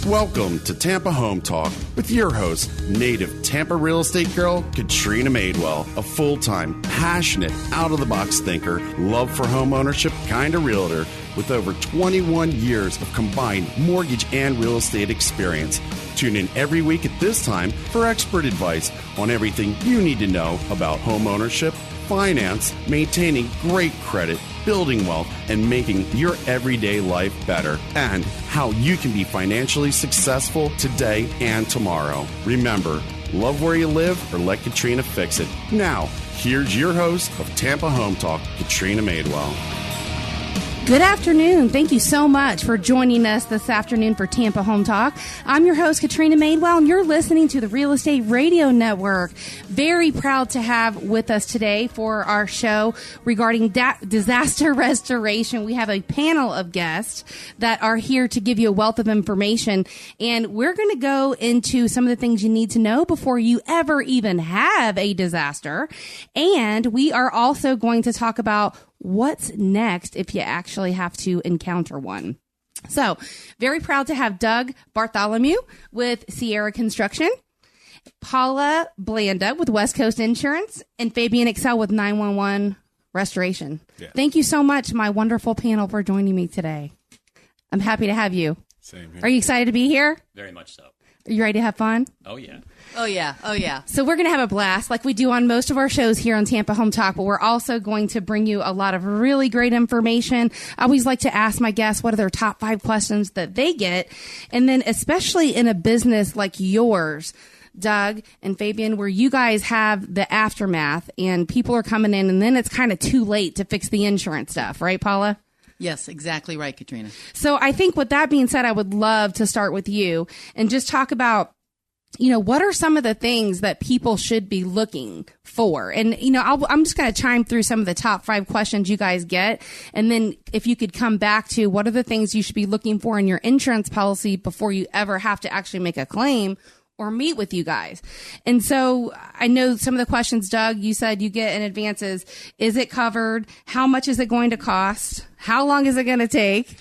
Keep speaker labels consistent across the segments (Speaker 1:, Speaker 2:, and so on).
Speaker 1: Welcome to Tampa Home Talk with your host, native Tampa real estate girl, Katrina Madewell, a full-time, passionate, out-of-the-box thinker, love for home ownership kind of realtor with over 21 years of combined mortgage and real estate experience. Tune in every week at this time for expert advice on everything you need to know about home ownership, finance, maintaining great credit, building wealth, and making your everyday life better, and how you can be financially successful today and tomorrow. Remember, love where you live or let Katrina fix it. Now, here's your host of Tampa Home Talk, Katrina Madewell.
Speaker 2: Good afternoon. Thank you so much for joining us this afternoon for Tampa Home Talk. I'm your host, Katrina Madewell, and you're listening to the Real Estate Radio Network. Very proud to have with us today for our show regarding disaster restoration. We have a panel of guests that are here to give you a wealth of information, and we're going to go into some of the things you need to know before you ever even have a disaster. And we are also going to talk about what's next if you actually have to encounter one. So, very proud to have Doug Bartholomew with Sierra Construction, Paula Blanda with West Coast Insurance, and Fabian Excell with 911 Restoration. Yeah. Thank you so much, my wonderful panel, for joining me today. I'm happy to have you.
Speaker 3: Same here.
Speaker 2: Are you excited to be here?
Speaker 4: Very much so.
Speaker 2: Are you ready to have fun?
Speaker 4: Oh, yeah.
Speaker 5: Oh, yeah. Oh, yeah.
Speaker 2: So we're going to have a blast like we do on most of our shows here on Tampa Home Talk, but we're also going to bring you a lot of really great information. I always like to ask my guests what are their top 5 questions that they get. And then especially in a business like yours, Doug and Fabian, where you guys have the aftermath and people are coming in and then it's kind of too late to fix the insurance stuff. Right, Paula?
Speaker 5: Yes, exactly right, Katrina.
Speaker 2: So I think with that being said, I would love to start with you and just talk about, what are some of the things that people should be looking for? And, I'm just going to chime through some of the top 5 questions you guys get. And then if you could come back to what are the things you should be looking for in your insurance policy before you ever have to actually make a claim or meet with you guys. And so I know some of the questions, Doug, you said you get in advances. Is it covered? How much is it going to cost? How long is it going to take?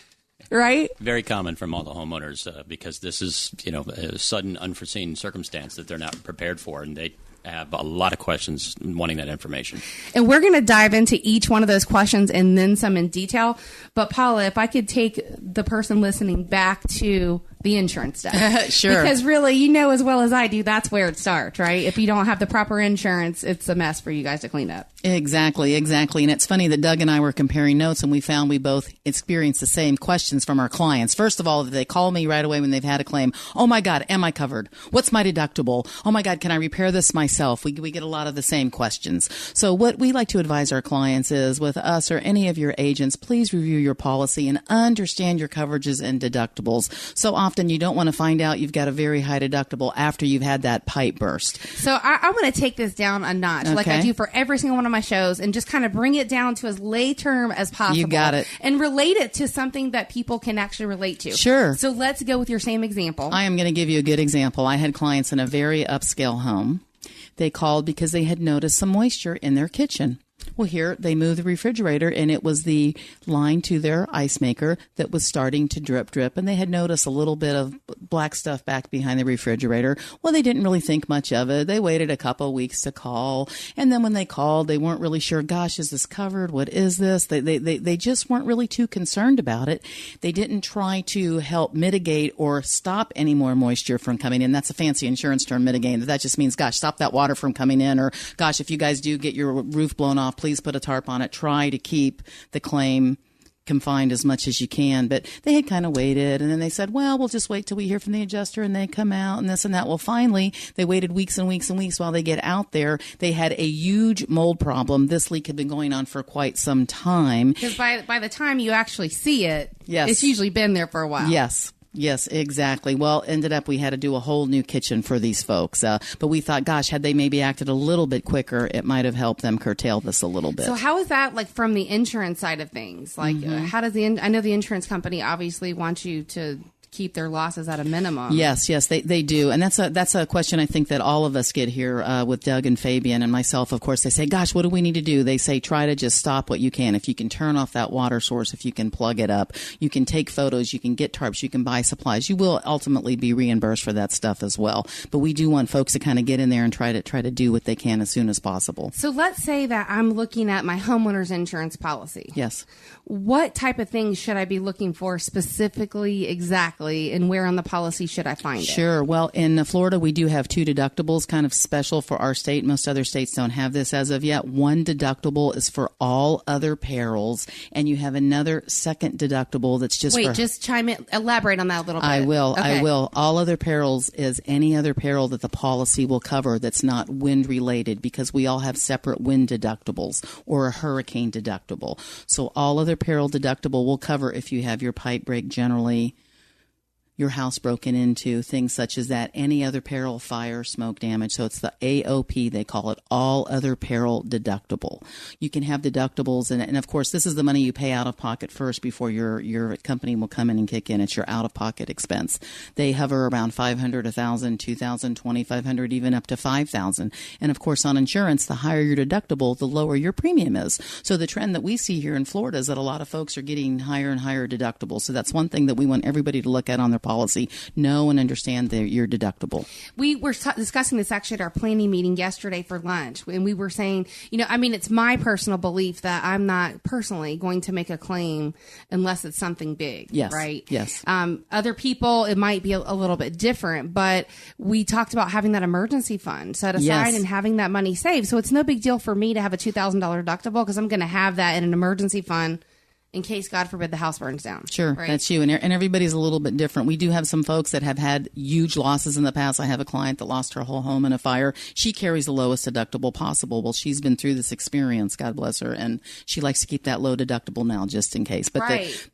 Speaker 2: Right?
Speaker 4: Very common from all the homeowners because this is, a sudden unforeseen circumstance that they're not prepared for, and they have a lot of questions wanting that information.
Speaker 2: And we're going to dive into each one of those questions and then some in detail. But Paula, if I could take the person listening back to the insurance stuff.
Speaker 5: Sure.
Speaker 2: Because really, as well as I do, that's where it starts, right? If you don't have the proper insurance, it's a mess for you guys to clean up.
Speaker 5: Exactly. And it's funny that Doug and I were comparing notes and we found we both experienced the same questions from our clients. First of all, they call me right away when they've had a claim. Oh my God, am I covered? What's my deductible? Oh my God, can I repair this myself? We get a lot of the same questions. So what we like to advise our clients is with us or any of your agents, please review your policy and understand your coverages and deductibles. So often you don't want to find out you've got a very high deductible after you've had that pipe burst.
Speaker 2: So I'm going to take this down a notch like I do for every single one of my shows and just kind of bring it down to as lay term as possible.
Speaker 5: You got it.
Speaker 2: And relate it to something that people can actually relate to.
Speaker 5: Sure.
Speaker 2: So let's go with your same example.
Speaker 5: I am going to give you a good example. I had clients in a very upscale home. They called because they had noticed some moisture in their kitchen. Well, here they moved the refrigerator and it was the line to their ice maker that was starting to drip, and they had noticed a little bit of black stuff back behind the refrigerator. Well, they didn't really think much of it. They waited a couple of weeks to call, and then when they called, they weren't really sure, gosh, is this covered? What is this? They just weren't really too concerned about it. They didn't try to help mitigate or stop any more moisture from coming in. That's a fancy insurance term, mitigate. That just means, gosh, stop that water from coming in, or gosh, if you guys do get your roof blown off, please put a tarp on it. Try to keep the claim confined as much as you can. But they had kind of waited, and then they said, well, we'll just wait till we hear from the adjuster and they come out and this and that. Well, finally, they waited weeks and weeks and weeks while they get out there. They had a huge mold problem. This leak had been going on for quite some time.
Speaker 2: Because by the time you actually see it,
Speaker 5: yes,
Speaker 2: it's usually been there for a while.
Speaker 5: Yes, exactly. Well, ended up we had to do a whole new kitchen for these folks. But we thought, gosh, had they maybe acted a little bit quicker, it might have helped them curtail this a little bit.
Speaker 2: So how is that like from the insurance side of things? Like how does I know the insurance company obviously wants you to keep their losses at a minimum.
Speaker 5: Yes, they do. And that's a question I think that all of us get here with Doug and Fabian and myself, of course. They say, gosh, what do we need to do? They say, try to just stop what you can. If you can turn off that water source, if you can plug it up, you can take photos, you can get tarps, you can buy supplies. You will ultimately be reimbursed for that stuff as well. But we do want folks to kind of get in there and try to do what they can as soon as possible.
Speaker 2: So let's say that I'm looking at my homeowner's insurance policy.
Speaker 5: Yes.
Speaker 2: What type of things should I be looking for specifically, exactly, and where on the policy should I find it?
Speaker 5: Sure. Well, in Florida, we do have 2 deductibles, kind of special for our state. Most other states don't have this as of yet. One deductible is for all other perils, and you have another second deductible that's just for...
Speaker 2: just chime in, elaborate on that a little bit.
Speaker 5: I will.
Speaker 2: Okay.
Speaker 5: I will. All other perils is any other peril that the policy will cover that's not wind-related, because we all have separate wind deductibles or a hurricane deductible. So all other peril deductible will cover if you have your pipe break, generally your house broken into, things such as that, any other peril, fire, smoke damage. So it's the AOP, they call it, all other peril deductible. You can have deductibles, and of course, this is the money you pay out of pocket first before your company will come in and kick in. It's your out-of-pocket expense. They hover around $500, $1,000, $2,000, $2,500, even up to $5,000. And of course, on insurance, the higher your deductible, the lower your premium is. So the trend that we see here in Florida is that a lot of folks are getting higher and higher deductibles. So that's one thing that we want everybody to look at on their policy. Know and understand your deductible.
Speaker 2: We were discussing this actually at our planning meeting yesterday for lunch, and we were saying, it's my personal belief that I'm not personally going to make a claim unless it's something big.
Speaker 5: Yes.
Speaker 2: Right?
Speaker 5: Yes.
Speaker 2: Other people, it might be a little bit different, but we talked about having that emergency fund set aside and having that money saved. So it's no big deal for me to have a $2,000 deductible, because I'm going to have that in an emergency fund in case, God forbid, the house burns down.
Speaker 5: Sure,
Speaker 2: right?
Speaker 5: That's you. And everybody's a little bit different. We do have some folks that have had huge losses in the past. I have a client that lost her whole home in a fire. She carries the lowest deductible possible. Well, she's been through this experience, God bless her, and she likes to keep that low deductible now just in case. But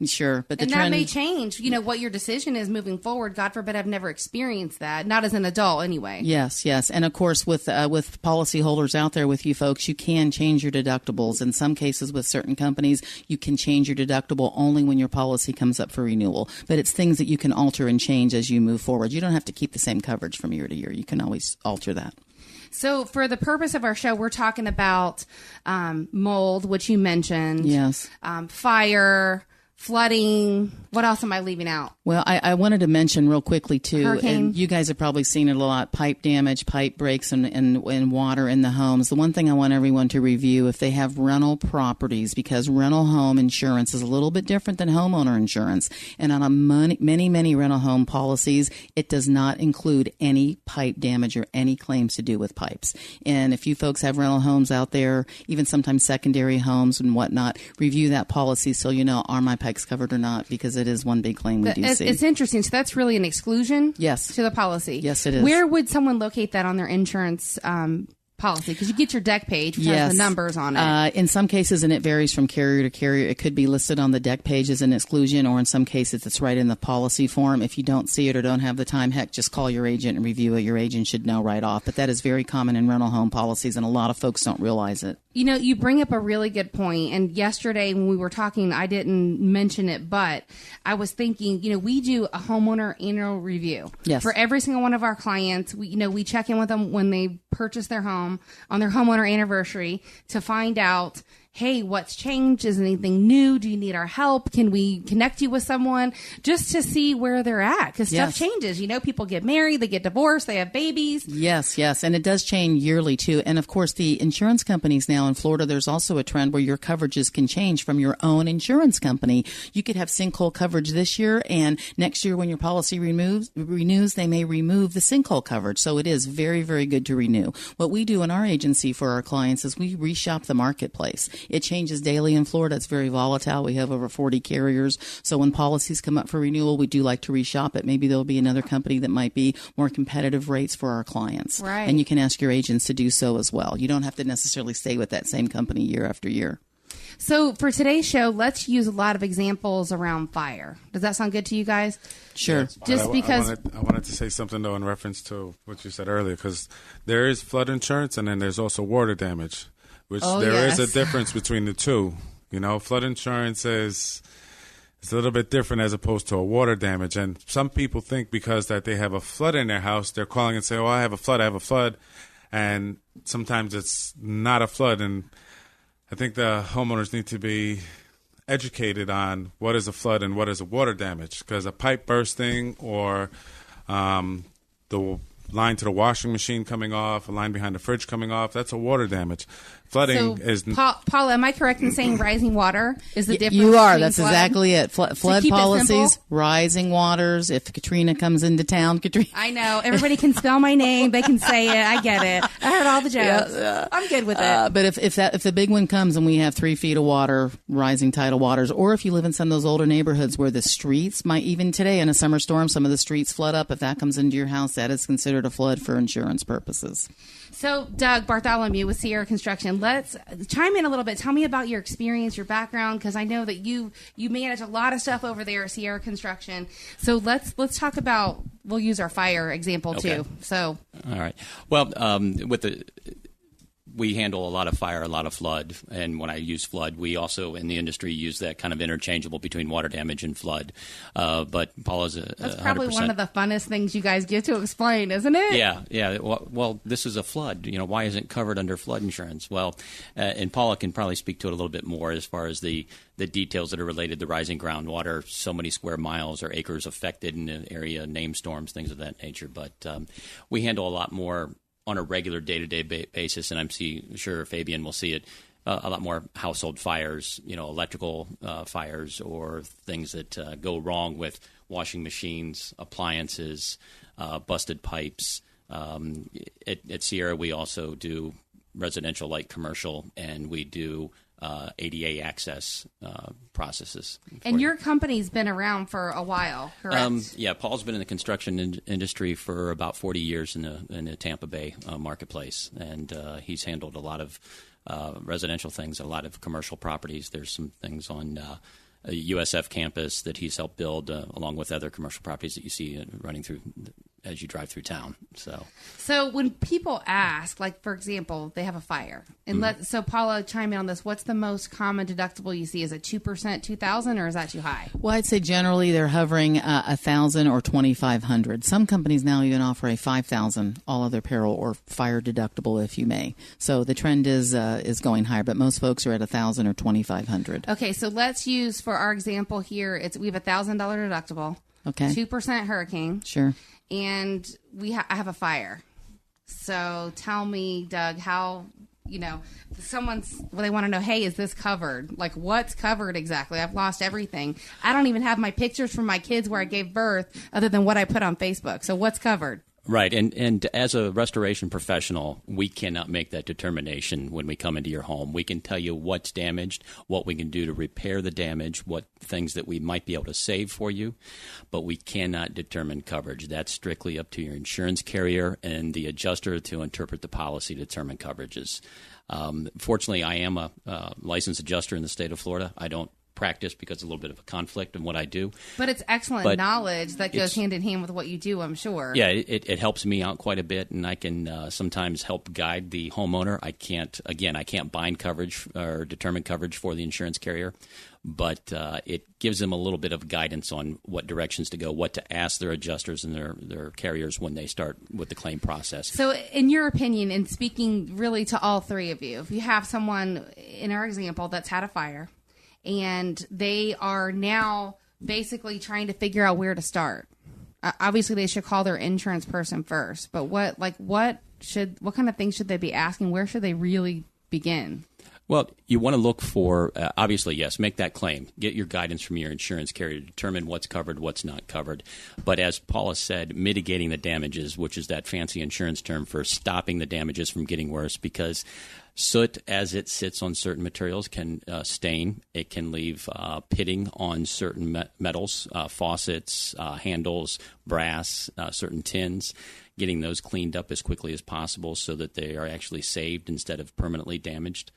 Speaker 2: Sure.
Speaker 5: But the
Speaker 2: and
Speaker 5: trend,
Speaker 2: that may change, what your decision is moving forward. God forbid, I've never experienced that, not as an adult anyway.
Speaker 5: Yes. And of course, with policyholders out there with you folks, you can change your deductibles. In some cases with certain companies, you can change your deductible only when your policy comes up for renewal. But it's things that you can alter and change as you move forward. You don't have to keep the same coverage from year to year. You can always alter that.
Speaker 2: So for the purpose of our show, we're talking about mold, which you mentioned.
Speaker 5: Yes.
Speaker 2: Fire, flooding. What else am I leaving out?
Speaker 5: Well, I wanted to mention real quickly, too,
Speaker 2: Hurricane.
Speaker 5: And you guys have probably seen it a lot, pipe damage, pipe breaks, and water in the homes. The one thing I want everyone to review, if they have rental properties, because rental home insurance is a little bit different than homeowner insurance. And on many rental home policies, it does not include any pipe damage or any claims to do with pipes. And if you folks have rental homes out there, even sometimes secondary homes and whatnot, review that policy so you know, are my pipes covered or not, because it is one big claim we do see.
Speaker 2: It's interesting. So that's really an exclusion to the policy.
Speaker 5: Yes, it is.
Speaker 2: Where would someone locate that on their insurance policy? Because you get your deck page, which has the numbers on it.
Speaker 5: In some cases, and it varies from carrier to carrier, it could be listed on the deck page as an exclusion, or in some cases, it's right in the policy form. If you don't see it or don't have the time, heck, just call your agent and review it. Your agent should know right off. But that is very common in rental home policies, and a lot of folks don't realize it.
Speaker 2: You bring up a really good point. And yesterday when we were talking, I didn't mention it, but I was thinking, we do a homeowner annual review.
Speaker 5: Yes.
Speaker 2: For every single one of our clients. We check in with them when they purchase their home on their homeowner anniversary to find out, hey, what's changed? Is anything new? Do you need our help? Can we connect you with someone? Just to see where they're at. Because stuff changes. People get married, they get divorced, they have babies.
Speaker 5: Yes. And it does change yearly, too. And, of course, the insurance companies now in Florida, there's also a trend where your coverages can change from your own insurance company. You could have sinkhole coverage this year, and next year when your policy renews, they may remove the sinkhole coverage. So it is very, very good to renew. What we do in our agency for our clients is we reshop the marketplace. It changes daily in Florida. It's very volatile. We have over 40 carriers. So when policies come up for renewal, we do like to reshop it. Maybe there'll be another company that might be more competitive rates for our clients.
Speaker 2: Right.
Speaker 5: And you can ask your agents to do so as well. You don't have to necessarily stay with that same company year after year.
Speaker 2: So for today's show, let's use a lot of examples around fire. Does that sound good to you guys?
Speaker 5: Sure.
Speaker 2: Just because
Speaker 3: I wanted to say something, though, in reference to what you said earlier, because there is flood insurance and then there's also water damage. Which is a difference between the two. Flood insurance is It's a little bit different as opposed to a water damage. And some people think because that they have a flood in their house, they're calling and say, "Oh, I have a flood." And sometimes it's not a flood. And I think the homeowners need to be educated on what is a flood and what is a water damage, because a pipe bursting or the line to the washing machine coming off, a line behind the fridge coming off, that's a water damage. Flooding is...
Speaker 2: Paula, am I correct in saying rising water is the difference?
Speaker 5: You are.
Speaker 2: between
Speaker 5: That's
Speaker 2: flood?
Speaker 5: exactly it. Flood policies, rising waters. If Katrina comes into town, Katrina...
Speaker 2: I know. Everybody can spell my name. They can say it. I get it. I heard all the jokes. I'm good with it.
Speaker 5: But if the big one comes and we have 3 feet of water, rising tidal waters, or if you live in some of those older neighborhoods where the streets might, even today in a summer storm, some of the streets flood up. If that comes into your house, that is considered a flood for insurance purposes.
Speaker 2: So, Doug Bartholomew with Sierra Construction, let's chime in a little bit. Tell me about your experience, your background, because I know that you manage a lot of stuff over there at Sierra Construction. So let's talk about. We'll use our fire example too. So,
Speaker 4: all right. Well, we handle a lot of fire, a lot of flood, and when I use flood, we also in the industry use that kind of interchangeable between water damage and flood. But Paula's
Speaker 2: that's probably
Speaker 4: 100%.
Speaker 2: One of the funnest things you guys get to explain, isn't it?
Speaker 4: Yeah. Well, this is a flood. Why isn't it covered under flood insurance? Well, and Paula can probably speak to it a little bit more as far as the details that are related to rising groundwater, so many square miles or acres affected in an area, name storms, things of that nature. But we handle a lot more on a regular day-to-day basis, and I'm sure Fabian will see it, a lot more household fires, electrical fires or things that go wrong with washing machines, appliances, busted pipes. At Sierra, we also do residential, light commercial, and we do ADA access processes.
Speaker 2: And your company's been around for a while, correct?
Speaker 4: Yeah, Paul's been in the construction industry for about 40 years in the Tampa Bay marketplace, and he's handled a lot of residential things, a lot of commercial properties. There's some things on a USF campus that he's helped build, along with other commercial properties that you see running through as you drive through town. So
Speaker 2: when people ask, like, for example, they have a fire, and so Paula, chime in on this. What's the most common deductible you see? Is it 2%, $2,000, or is that too high?
Speaker 5: Well, I'd say generally they're hovering $1,000 or $2,500. Some companies now even offer a $5,000 all other peril or fire deductible, if you may. So the trend is going higher, but most folks are at $1,000 or $2,500.
Speaker 2: Okay, so let's use for our example here. We have $1,000 deductible.
Speaker 5: Okay,
Speaker 2: 2% hurricane.
Speaker 5: Sure.
Speaker 2: And I have a fire. So tell me, Doug, how, they want to know, hey, is this covered? Like, what's covered exactly? I've lost everything. I don't even have my pictures from my kids where I gave birth other than what I put on Facebook. So what's covered?
Speaker 4: Right, and as a restoration professional, we cannot make that determination when we come into your home. We can tell you what's damaged, what we can do to repair the damage, what things that we might be able to save for you, but we cannot determine coverage. That's strictly up to your insurance carrier and the adjuster to interpret the policy to determine coverages. Fortunately, I am a licensed adjuster in the state of Florida. I don't practice because a little bit of a conflict in what I do.
Speaker 2: But it's excellent knowledge that goes hand in hand with what you do, I'm sure.
Speaker 4: Yeah, it helps me out quite a bit, and I can sometimes help guide the homeowner. I can't bind coverage or determine coverage for the insurance carrier, but it gives them a little bit of guidance on what directions to go, what to ask their adjusters and their carriers when they start with the claim process.
Speaker 2: So in your opinion, and speaking really to all three of you, if you have someone, in our example, that's had a fire, and they are now basically trying to figure out where to start. Obviously, they should call their insurance person first. But what kind of things should they be asking? Where should they really begin?
Speaker 4: Well, you want to look for, obviously, yes, make that claim. Get your guidance from your insurance carrier to determine what's covered, what's not covered. But as Paula said, mitigating the damages, which is that fancy insurance term for stopping the damages from getting worse, because soot, as it sits on certain materials, can stain. It can leave pitting on certain metals, faucets, handles, brass, certain tins. Getting those cleaned up as quickly as possible so that they are actually saved instead of permanently damaged.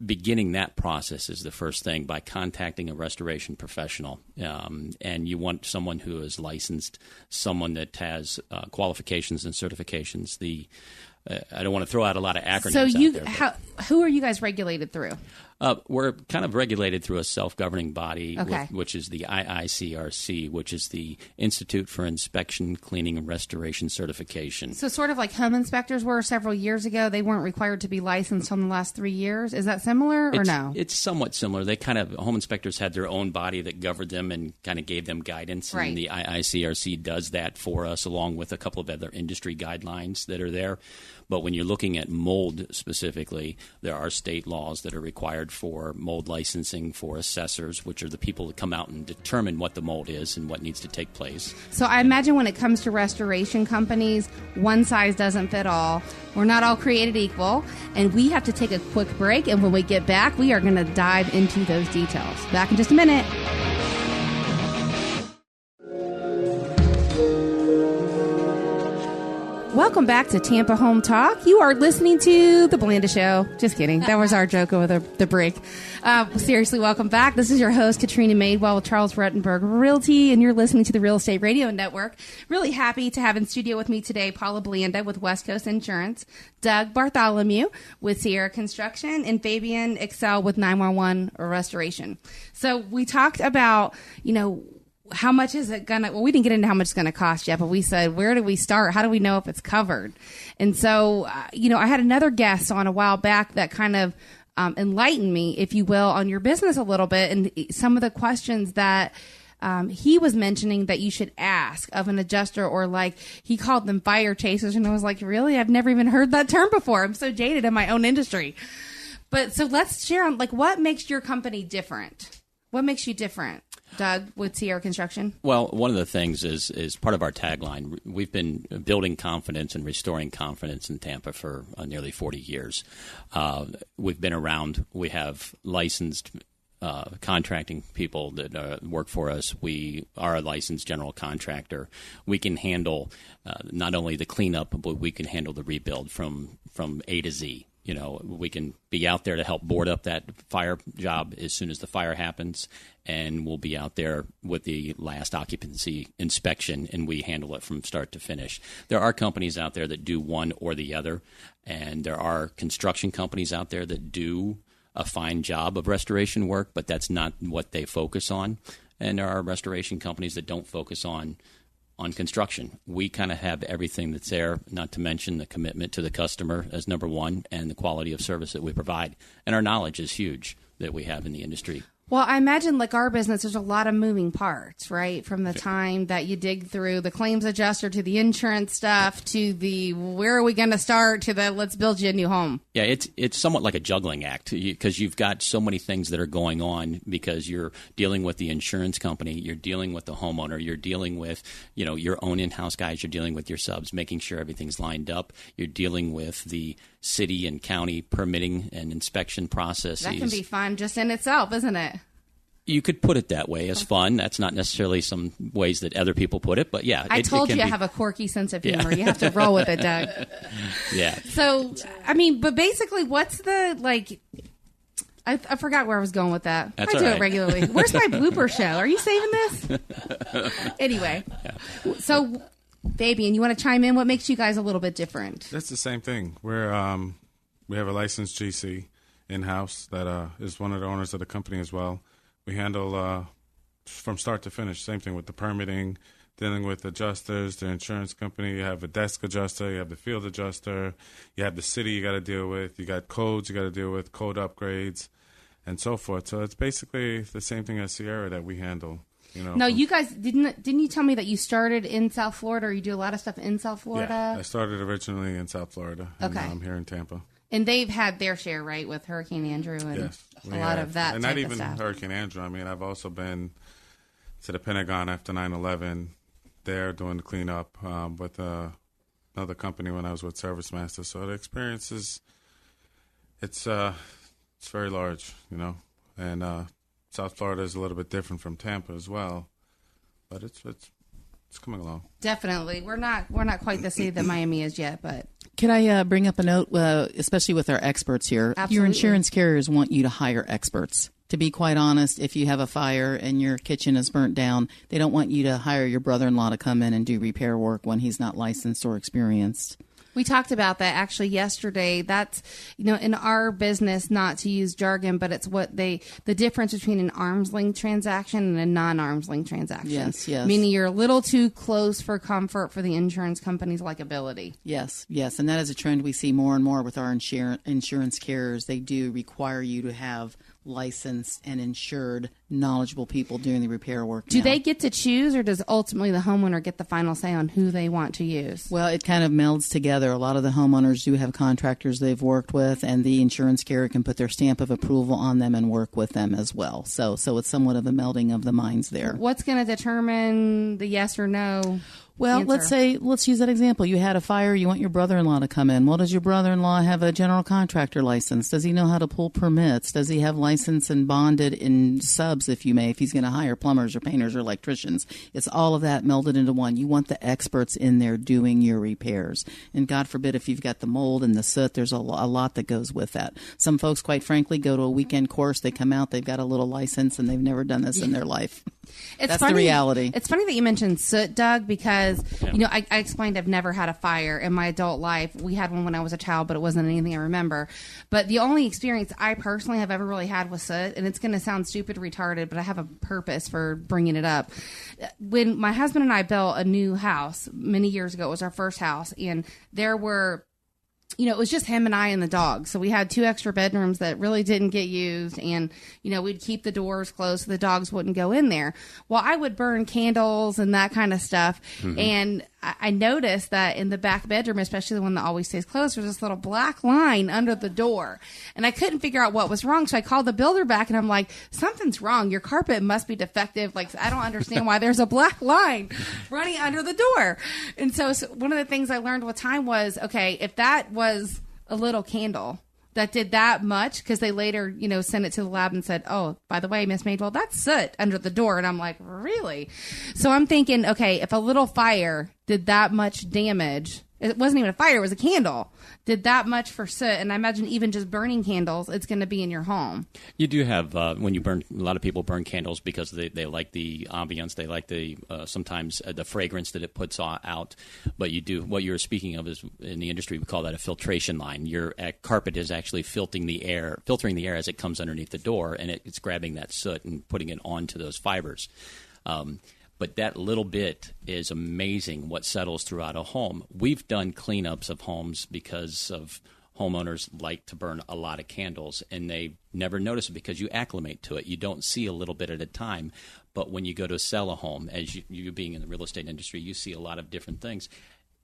Speaker 4: Beginning that process is the first thing by contacting a restoration professional. And you want someone who is licensed, someone that has qualifications and certifications. I don't want to throw out a lot of acronyms
Speaker 2: So
Speaker 4: out there,
Speaker 2: who are you guys regulated through?
Speaker 4: We're kind of regulated through a self-governing body,
Speaker 2: Okay.
Speaker 4: which is the IICRC, which is the Institute for Inspection, Cleaning, and Restoration Certification.
Speaker 2: So sort of like home inspectors were several years ago, they weren't required to be licensed in the last 3 years. Is that similar or no?
Speaker 4: It's somewhat similar. They home inspectors had their own body that governed them and kind of gave them guidance.
Speaker 2: Right.
Speaker 4: And the IICRC does that for us, along with a couple of other industry guidelines that are there. But when you're looking at mold specifically, there are state laws that are required for mold licensing for assessors, which are the people that come out and determine what the mold is and what needs to take place.
Speaker 2: So I imagine when it comes to restoration companies, one size doesn't fit all. We're not all created equal, and we have to take a quick break, and when we get back, we are going to dive into those details. Back in just a minute. Welcome back to Tampa Home Talk. You are listening to The Blanda Show. Just kidding. That was our joke over the break. Seriously, welcome back. This is your host, Katrina Madewell with Charles Rettenberg Realty, and you're listening to the Real Estate Radio Network. Really happy to have in studio with me today Paula Blanda with West Coast Insurance, Doug Bartholomew with Sierra Construction, and Fabian Excell with 911 Restoration. So we talked about, how much is it going to, well, we didn't get into how much it's going to cost yet, but we said, where do we start? How do we know if it's covered? And so, I had another guest on a while back that kind of enlightened me, if you will, on your business a little bit. And some of the questions that he was mentioning that you should ask of an adjuster, or like he called them fire chasers. And I was like, really? I've never even heard that term before. I'm so jaded in my own industry. But so let's share on what makes your company different? What makes you different, Doug, with Sierra Construction?
Speaker 4: Well, one of the things is part of our tagline. We've been building confidence and restoring confidence in Tampa for nearly 40 years. We've been around. We have licensed contracting people that work for us. We are a licensed general contractor. We can handle not only the cleanup, but we can handle the rebuild from A to Z. We can be out there to help board up that fire job as soon as the fire happens, and we'll be out there with the last occupancy inspection, and we handle it from start to finish. There are companies out there that do one or the other, and there are construction companies out there that do a fine job of restoration work, but that's not what they focus on. And there are restoration companies that don't focus on construction. We kind of have everything that's there, not to mention the commitment to the customer as number one, and the quality of service that we provide. And our knowledge is huge that we have in the industry.
Speaker 2: Well, I imagine like our business, there's a lot of moving parts, right? From the time that you dig through the claims adjuster to the insurance stuff to the where are we going to start to the let's build you a new home.
Speaker 4: Yeah, it's somewhat like a juggling act because you've got so many things that are going on because you're dealing with the insurance company, you're dealing with the homeowner, you're dealing with, your own in-house guys, you're dealing with your subs, making sure everything's lined up. You're dealing with the city and county permitting and inspection processes.
Speaker 2: That can be fun just in itself, isn't it?
Speaker 4: You could put it that way as fun. That's not necessarily some ways that other people put it, but yeah.
Speaker 2: I told you I have a quirky sense of humor. Yeah. You have to roll with it, Doug.
Speaker 4: Yeah.
Speaker 2: So, but basically, what's the, I forgot where I was going with that.
Speaker 4: That's
Speaker 2: I do it regularly. Where's my blooper show? Are you saving this? Anyway, so Fabian, you want to chime in? What makes you guys a little bit different?
Speaker 3: That's the same thing. We have a licensed GC in-house that is one of the owners of the company as well. We handle from start to finish. Same thing with the permitting, dealing with adjusters, the insurance company. You have a desk adjuster, you have the field adjuster, you have the city you got to deal with, you got codes you got to deal with, code upgrades, and so forth. So it's basically the same thing as Sierra that we handle.
Speaker 2: No, you guys didn't you tell me that you started in South Florida, or you do a lot of stuff in South Florida?
Speaker 3: Yeah, I started originally in South Florida, and now I'm here in Tampa.
Speaker 2: And they've had their share, right, with Hurricane Andrew and a lot of that
Speaker 3: and
Speaker 2: type
Speaker 3: not even
Speaker 2: of stuff.
Speaker 3: Hurricane Andrew. I mean, I've also been to the Pentagon after 9/11 there doing the cleanup with another company when I was with Service Master. So the experience is it's very large, and South Florida is a little bit different from Tampa as well, but it's coming along.
Speaker 2: Definitely, we're not quite the city that Miami is yet, but.
Speaker 5: Can I bring up a note, especially with our experts here?
Speaker 2: Absolutely.
Speaker 5: Your insurance carriers want you to hire experts. To be quite honest, if you have a fire and your kitchen is burnt down, they don't want you to hire your brother-in-law to come in and do repair work when he's not licensed or experienced.
Speaker 2: We talked about that actually yesterday. That's, in our business, not to use jargon, but it's the difference between an arm's length transaction and a non-arm's length transaction.
Speaker 5: Yes.
Speaker 2: Meaning you're a little too close for comfort for the insurance company's likability.
Speaker 5: Yes. And that is a trend we see more and more with our insurance carriers. They do require you to have licensed and insured, knowledgeable people doing the repair work.
Speaker 2: Do they get to choose, or does ultimately the homeowner get the final say on who they want to use?
Speaker 5: Well, it kind of melds together. A lot of the homeowners do have contractors they've worked with, and the insurance carrier can put their stamp of approval on them and work with them as well. So it's somewhat of a melding of the minds there.
Speaker 2: What's going to determine the yes or no?
Speaker 5: Well,
Speaker 2: answer?
Speaker 5: let's use that example. You had a fire. You want your brother-in-law to come in. Well, does your brother-in-law have a general contractor license? Does he know how to pull permits? Does he have license and bonded in subs, if you may, if he's going to hire plumbers or painters or electricians? It's all of that melded into one. You want the experts in there doing your repairs. And God forbid if you've got the mold and the soot, there's a lot that goes with that. Some folks, quite frankly, go to a weekend course. They come out, they've got a little license, and they've never done this in their life. That's funny, the reality.
Speaker 2: It's funny that you mentioned soot, Doug, because, I explained I've never had a fire in my adult life. We had one when I was a child, but it wasn't anything I remember. But the only experience I personally have ever really had with soot, and it's going to sound stupid, retarded, but I have a purpose for bringing it up. When my husband and I built a new house many years ago, it was our first house, and there were... it was just him and I and the dog. So we had 2 extra bedrooms that really didn't get used. And, we'd keep the doors closed so the dogs wouldn't go in there. Well, I would burn candles and that kind of stuff. Mm-hmm. And I noticed that in the back bedroom, especially the one that always stays closed, there's this little black line under the door. And I couldn't figure out what was wrong. So I called the builder back and I'm like, something's wrong. Your carpet must be defective. Like, I don't understand why there's a black line running under the door. And so one of the things I learned with time was, okay, if that was a little candle that did that much, because they later, sent it to the lab and said, oh, by the way, Miss Madewell, that's soot under the door. And I'm like, really? So I'm thinking, okay, if a little fire did that much damage, it wasn't even a fire, it was a candle, did that much for soot, and I imagine even just burning candles, it's going to be in your home.
Speaker 4: You do have, when you burn, a lot of people burn candles because they like the ambience, they like the sometimes the fragrance that it puts out, but you do, what you're speaking of is, in the industry, we call that a filtration line. Your carpet is actually filtering the air as it comes underneath the door, and it's grabbing that soot and putting it onto those fibers. But that little bit is amazing what settles throughout a home. We've done cleanups of homes because of homeowners like to burn a lot of candles, and they never notice it because you acclimate to it. You don't see a little bit at a time. But when you go to sell a home, as you being in the real estate industry, you see a lot of different things.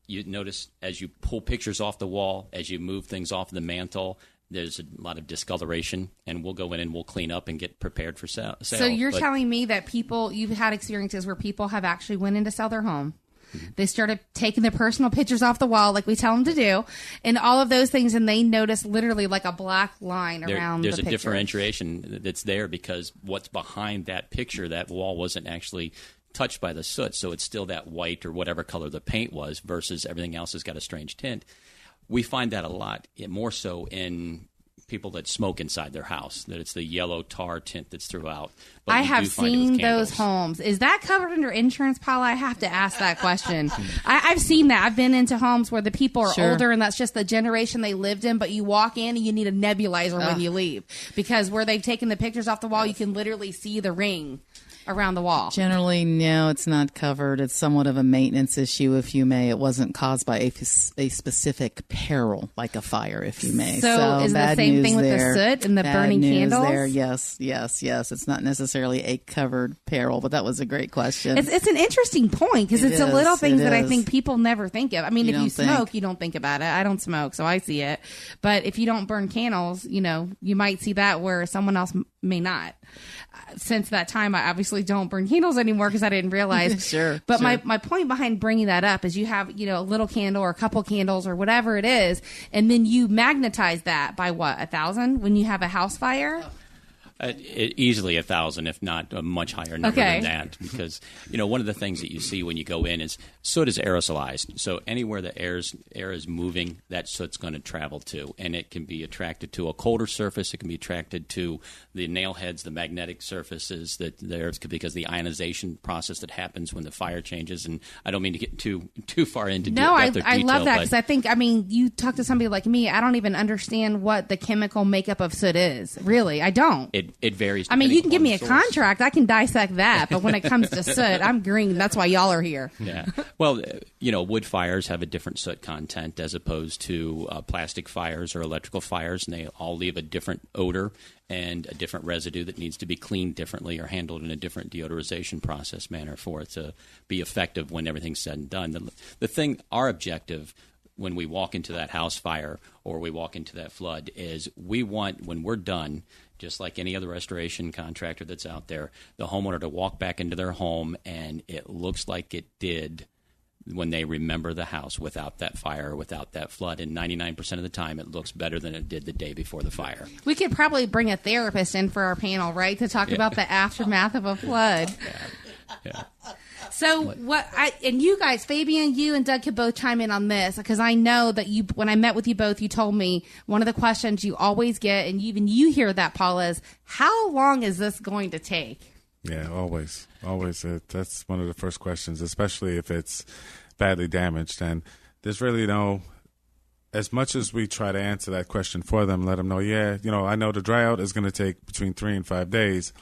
Speaker 4: You notice as you pull pictures off the wall, as you move things off the mantle, there's a lot of discoloration, and we'll go in and we'll clean up and get prepared for sale.
Speaker 2: So you're telling me that you've had experiences where people have actually went in to sell their home. Mm-hmm. They started taking their personal pictures off the wall like we tell them to do, and all of those things, and they notice literally like a black line around the picture. There's a
Speaker 4: differentiation that's there because what's behind that picture, that wall wasn't actually touched by the soot, so it's still that white or whatever color the paint was versus everything else has got a strange tint. We find that a lot, more so in people that smoke inside their house, that it's the yellow tar tint that's throughout. But
Speaker 2: I have seen those homes. Is that covered under insurance, Paula? I have to ask that question. I've seen that. I've been into homes where the people are older, and that's just the generation they lived in, but you walk in and you need a nebulizer when you leave. Because where they've taken the pictures off the wall, you can literally see the ring around the wall.
Speaker 5: Generally, no, it's not covered. It's somewhat of a maintenance issue, if you may. It wasn't caused by a specific peril, like a fire, if you may.
Speaker 2: So is the same thing with the soot and the burning candles?
Speaker 5: There. Yes. It's not necessarily a covered peril, but that was a great question.
Speaker 2: It's an interesting point because it's a little things that I think people never think of. I mean, if you smoke, you don't think about it. I don't smoke, so I see it. But if you don't burn candles, you might see that where someone else may not. Since that time, I obviously don't burn candles anymore because I didn't realize.
Speaker 5: Sure.
Speaker 2: But my point behind bringing that up is you have, a little candle or a couple candles or whatever it is, and then you magnetize that by what, 1,000 when you have a house fire?
Speaker 4: Easily 1,000, if not a much higher number than that. Because, one of the things that you see when you go in is soot is aerosolized. So anywhere the air is moving, that soot's going to travel to. And it can be attracted to a colder surface. It can be attracted to the nail heads, the magnetic surfaces that there's, because the ionization process that happens when the fire changes. And I don't mean to get too far into detail.
Speaker 2: I love that, because you talk to somebody like me, I don't even understand what the chemical makeup of soot is. Really, I don't.
Speaker 4: It varies.
Speaker 2: You can give me a contract. I can dissect that. But when it comes to soot, I'm green. That's why y'all are here.
Speaker 4: Yeah. Well, wood fires have a different soot content as opposed to plastic fires or electrical fires, and they all leave a different odor and a different residue that needs to be cleaned differently or handled in a different deodorization process manner for it to be effective when everything's said and done. Our objective when we walk into that house fire or we walk into that flood is we want, when we're done, just like any other restoration contractor that's out there, the homeowner to walk back into their home and it looks like it did when they remember the house without that fire, without that flood. And 99% of the time, it looks better than it did the day before the fire.
Speaker 2: We could probably bring a therapist in for our panel, right, to talk about the aftermath of a flood.
Speaker 4: Yeah.
Speaker 2: So and you guys, Fabian, you and Doug could both chime in on this, because I know that when I met with you both, you told me one of the questions you always get, and even you hear that, Paula, is how long is this going to take?
Speaker 3: Yeah, always. That's one of the first questions, especially if it's badly damaged. And there's really as much as we try to answer that question for them, let them know, I know the dry out is going to take between 3 and 5 days,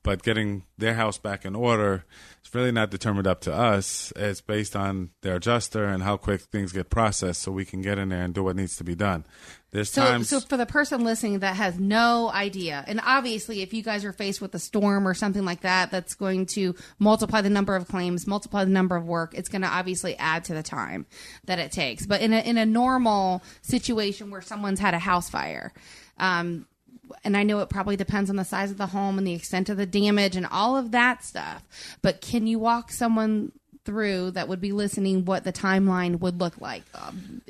Speaker 3: but getting their house back in order, it's really not determined up to us. It's based on their adjuster and how quick things get processed so we can get in there and do what needs to be done.
Speaker 2: So for the person listening that has no idea, and obviously if you guys are faced with a storm or something like that, that's going to multiply the number of claims, multiply the number of work, it's going to obviously add to the time that it takes. But in a normal situation where someone's had a house fire, and I know it probably depends on the size of the home and the extent of the damage and all of that stuff, but can you walk someone through that would be listening what the timeline would look like,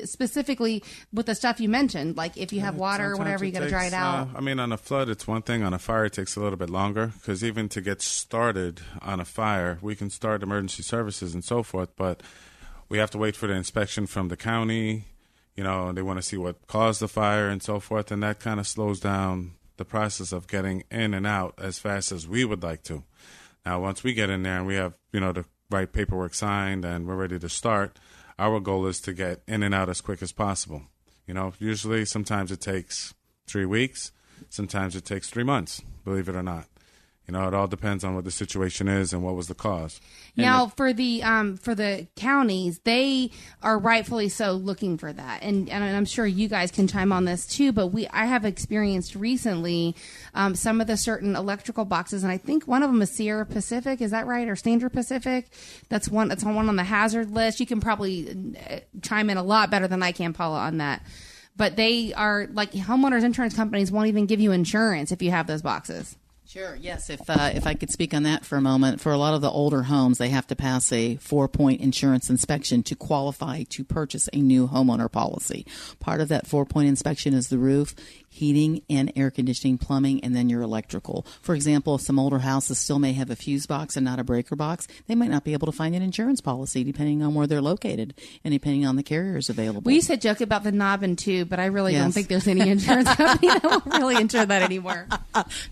Speaker 2: specifically with the stuff you mentioned, like if you have water or whatever, you got to dry it out?
Speaker 3: On a flood, it's one thing. On a fire, it takes a little bit longer, because even to get started on a fire, we can start emergency services and so forth, but we have to wait for the inspection from the county. They want to see what caused the fire and so forth, and that kind of slows down the process of getting in and out as fast as we would like to. Now, once we get in there and we have, the right paperwork signed and we're ready to start, our goal is to get in and out as quick as possible. Usually sometimes it takes 3 weeks, sometimes it takes 3 months, believe it or not. It all depends on what the situation is and what was the cause.
Speaker 2: Now, for the counties, they are rightfully so looking for that, and I'm sure you guys can chime on this too. But I have experienced recently some of the certain electrical boxes, and I think one of them is Sierra Pacific. Is that right, or Standard Pacific? That's one on the hazard list. You can probably chime in a lot better than I can, Paula, on that. But they are like homeowners insurance companies won't even give you insurance if you have those boxes.
Speaker 5: Sure. Yes. If I could speak on that for a moment, for a lot of the older homes, they have to pass a 4-point insurance inspection to qualify to purchase a new homeowner policy. Part of that 4-point inspection is the roof, heating and air conditioning, plumbing, and then your electrical. For example, if some older houses still may have a fuse box and not a breaker box, they might not be able to find an insurance policy depending on where they're located and depending on the carriers available.
Speaker 2: We used to joke about the knob and tube, but I really don't think there's any insurance company that will really insure that anymore.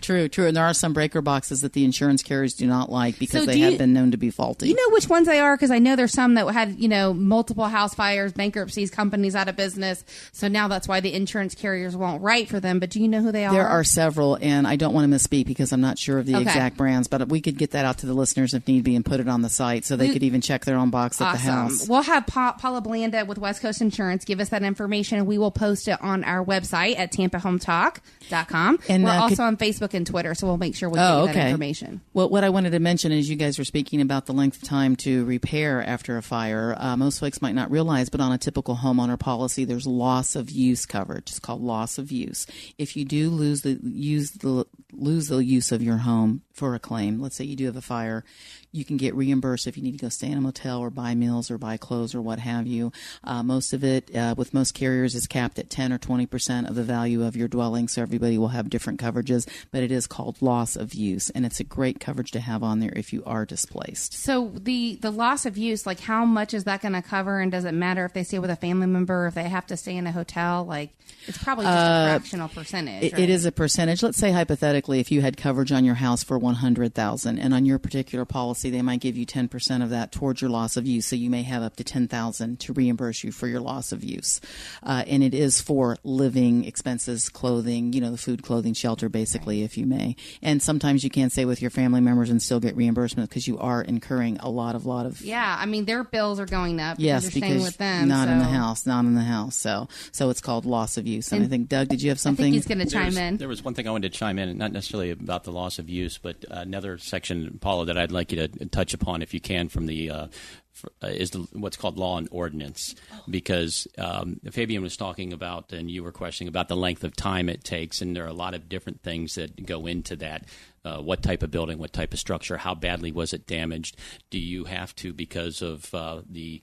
Speaker 5: True. And there are some breaker boxes that the insurance carriers do not like because they have been known to be faulty.
Speaker 2: You know which ones they are? Because I know there's some that had, multiple house fires, bankruptcies, companies out of business. So now that's why the insurance carriers won't write for them. But do you know who they are?
Speaker 5: There are several, and I don't want to misspeak because I'm not sure of the exact brands, but we could get that out to the listeners if need be and put it on the site so they could even check their own box at the house.
Speaker 2: We'll have Paula Blanda with West Coast Insurance give us that information, and we will post it on our website at TampaHometalk.com. And we're also on Facebook and Twitter, so we'll make sure we get that information.
Speaker 5: Well, what I wanted to mention is you guys were speaking about the length of time to repair after a fire. Most folks might not realize, but on a typical homeowner policy, there's loss of use coverage. It's called loss of use. use. If you do lose the use of your home for a claim, let's say you do have a fire, you can get reimbursed if you need to go stay in a motel or buy meals or buy clothes or what have you. Most of it, with most carriers, is capped at 10 or 20% of the value of your dwelling, so everybody will have different coverages, but it is called loss of use, and it's a great coverage to have on there if you are displaced.
Speaker 2: So the loss of use, like how much is that going to cover, and does it matter if they stay with a family member, or if they have to stay in a hotel? Like, it's probably just a fractional percentage.
Speaker 5: It is a percentage. Let's say hypothetically, if you had coverage on your house for $100,000, and on your particular policy, they might give you 10% of that towards your loss of use. So you may have up to $10,000 to reimburse you for your loss of use. And it is for living expenses, clothing, the food, clothing, shelter, basically, if you may. And sometimes you can't stay with your family members and still get reimbursement because you are incurring a lot of.
Speaker 2: Yeah. I mean, their bills are going up.
Speaker 5: Yes,
Speaker 2: because you're staying with them.
Speaker 5: Not in the house. So it's called loss of use. And I think, Doug, did you have something?
Speaker 2: I think he's going to chime in.
Speaker 4: There was one thing I wanted to chime in, not necessarily about the loss of use, but another section, Paula, that I'd like you to touch upon, if you can, from the what's called law and ordinance, because Fabian was talking about, and you were questioning about the length of time it takes, and there are a lot of different things that go into that. What type of building, what type of structure, how badly was it damaged? Do you have to, because of the